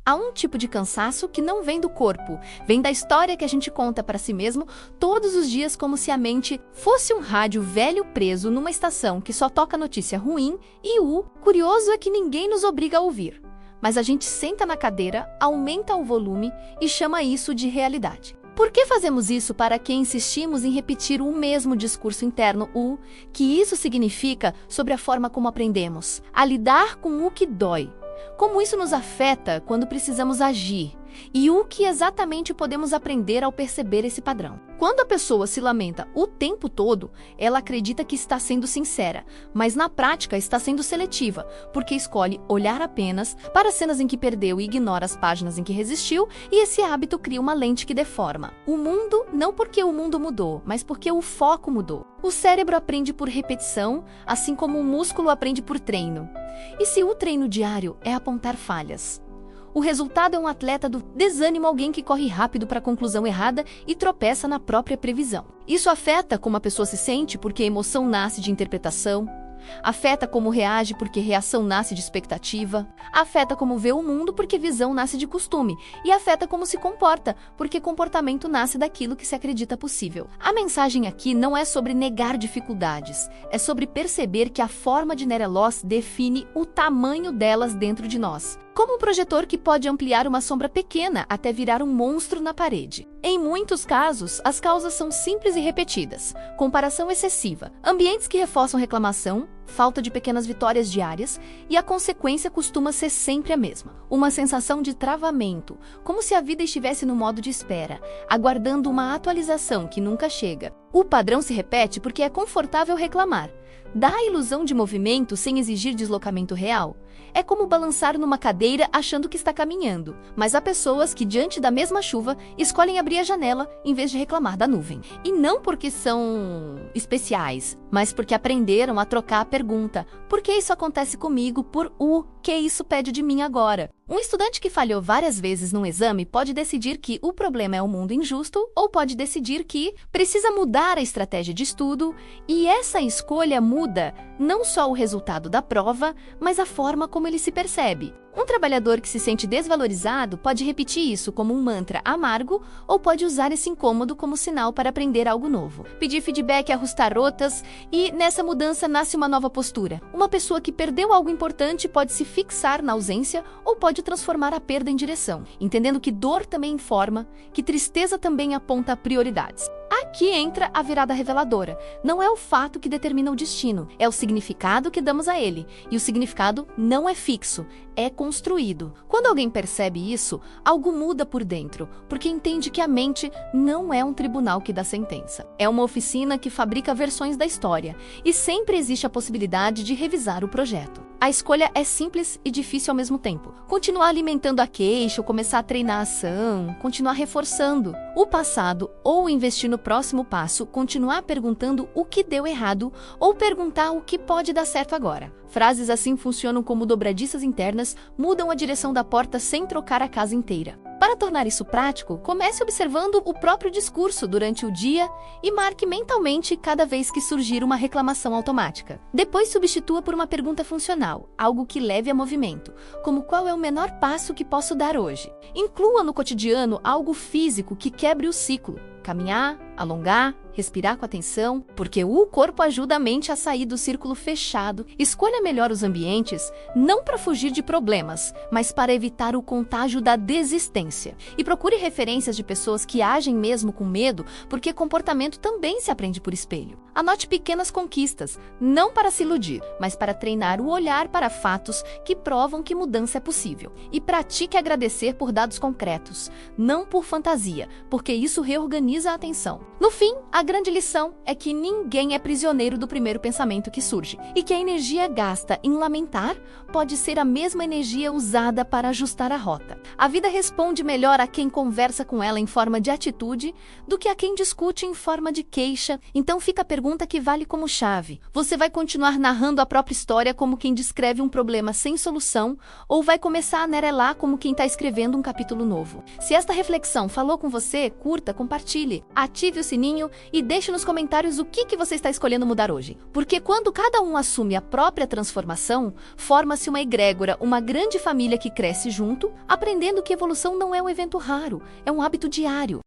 Há um tipo de cansaço que não vem do corpo, vem da história que a gente conta para si mesmo todos os dias, como se a mente fosse um rádio velho preso numa estação que só toca notícia ruim, e o curioso é que ninguém nos obriga a ouvir. Mas a gente senta na cadeira, aumenta o volume e chama isso de realidade. Por que fazemos isso? Para que insistimos em repetir o mesmo discurso interno, o que isso significa sobre a forma como aprendemos a lidar com o que dói. Como isso nos afeta quando precisamos agir e o que exatamente podemos aprender ao perceber esse padrão. Quando a pessoa se lamenta o tempo todo, ela acredita que está sendo sincera, mas na prática está sendo seletiva, porque escolhe olhar apenas para as cenas em que perdeu e ignora as páginas em que resistiu, e esse hábito cria uma lente que deforma o mundo, não porque o mundo mudou, mas porque o foco mudou. O cérebro aprende por repetição, assim como o músculo aprende por treino. E se o treino diário é apontar falhas? O resultado é um atleta do desânimo, alguém que corre rápido para a conclusão errada e tropeça na própria previsão. Isso afeta como a pessoa se sente, porque a emoção nasce de interpretação. Afeta como reage, porque reação nasce de expectativa. Afeta como vê o mundo, porque visão nasce de costume. E afeta como se comporta, porque comportamento nasce daquilo que se acredita possível. A mensagem aqui não é sobre negar dificuldades, é sobre perceber que a forma de Nerelos define o tamanho delas dentro de nós. Como um projetor que pode ampliar uma sombra pequena até virar um monstro na parede. Em muitos casos, as causas são simples e repetidas. Comparação excessiva, ambientes que reforçam reclamação, falta de pequenas vitórias diárias, e a consequência costuma ser sempre a mesma. Uma sensação de travamento, como se a vida estivesse no modo de espera, aguardando uma atualização que nunca chega. O padrão se repete porque é confortável reclamar. Dá a ilusão de movimento sem exigir deslocamento real. É como balançar numa cadeira achando que está caminhando, mas há pessoas que, diante da mesma chuva, escolhem abrir a janela em vez de reclamar da nuvem. E não porque são especiais, mas porque aprenderam a trocar a pergunta: por que isso acontece comigo? Por o que isso pede de mim agora? Um estudante que falhou várias vezes num exame pode decidir que o problema é o mundo injusto, ou pode decidir que precisa mudar a estratégia de estudo, e essa escolha muda não só o resultado da prova, mas a forma como ele se percebe. Um trabalhador que se sente desvalorizado pode repetir isso como um mantra amargo, ou pode usar esse incômodo como sinal para aprender algo novo. Pedir feedback, ajustar rotas, e nessa mudança nasce uma nova postura. Uma pessoa que perdeu algo importante pode se fixar na ausência, ou pode transformar a perda em direção, entendendo que dor também informa, que tristeza também aponta prioridades. Aqui entra a virada reveladora. Não é o fato que determina o destino, é o significado que damos a ele. E o significado não é fixo, é construído. Quando alguém percebe isso, algo muda por dentro, porque entende que a mente não é um tribunal que dá sentença. É uma oficina que fabrica versões da história, e sempre existe a possibilidade de revisar o projeto. A escolha é simples e difícil ao mesmo tempo. Continuar alimentando a queixa, ou começar a treinar a ação, continuar reforçando o passado, ou investir no próximo passo, continuar perguntando o que deu errado, ou perguntar o que pode dar certo agora. Frases assim funcionam como dobradiças internas, mudam a direção da porta sem trocar a casa inteira. Para tornar isso prático, comece observando o próprio discurso durante o dia e marque mentalmente cada vez que surgir uma reclamação automática. Depois substitua por uma pergunta funcional, algo que leve a movimento, como qual é o menor passo que posso dar hoje. Inclua no cotidiano algo físico que quebre o ciclo. Caminhar, alongar, respirar com atenção, porque o corpo ajuda a mente a sair do círculo fechado. Escolha melhor os ambientes, não para fugir de problemas, mas para evitar o contágio da desistência. E procure referências de pessoas que agem mesmo com medo, porque comportamento também se aprende por espelho. Anote pequenas conquistas, não para se iludir, mas para treinar o olhar para fatos que provam que mudança é possível. E pratique agradecer por dados concretos, não por fantasia, porque isso reorganiza a atenção. No fim, a grande lição é que ninguém é prisioneiro do primeiro pensamento que surge, e que a energia gasta em lamentar pode ser a mesma energia usada para ajustar a rota. A vida responde melhor a quem conversa com ela em forma de atitude do que a quem discute em forma de queixa. Então fica a pergunta que vale como chave: você vai continuar narrando a própria história como quem descreve um problema sem solução, ou vai começar a nerelar como quem está escrevendo um capítulo novo? Se esta reflexão falou com você, curta, compartilhe, ative o sininho e deixe nos comentários o que você está escolhendo mudar hoje. Porque quando cada um assume a própria transformação, forma-se uma egrégora, uma grande família que cresce junto, aprendendo que evolução não é um evento raro, é um hábito diário.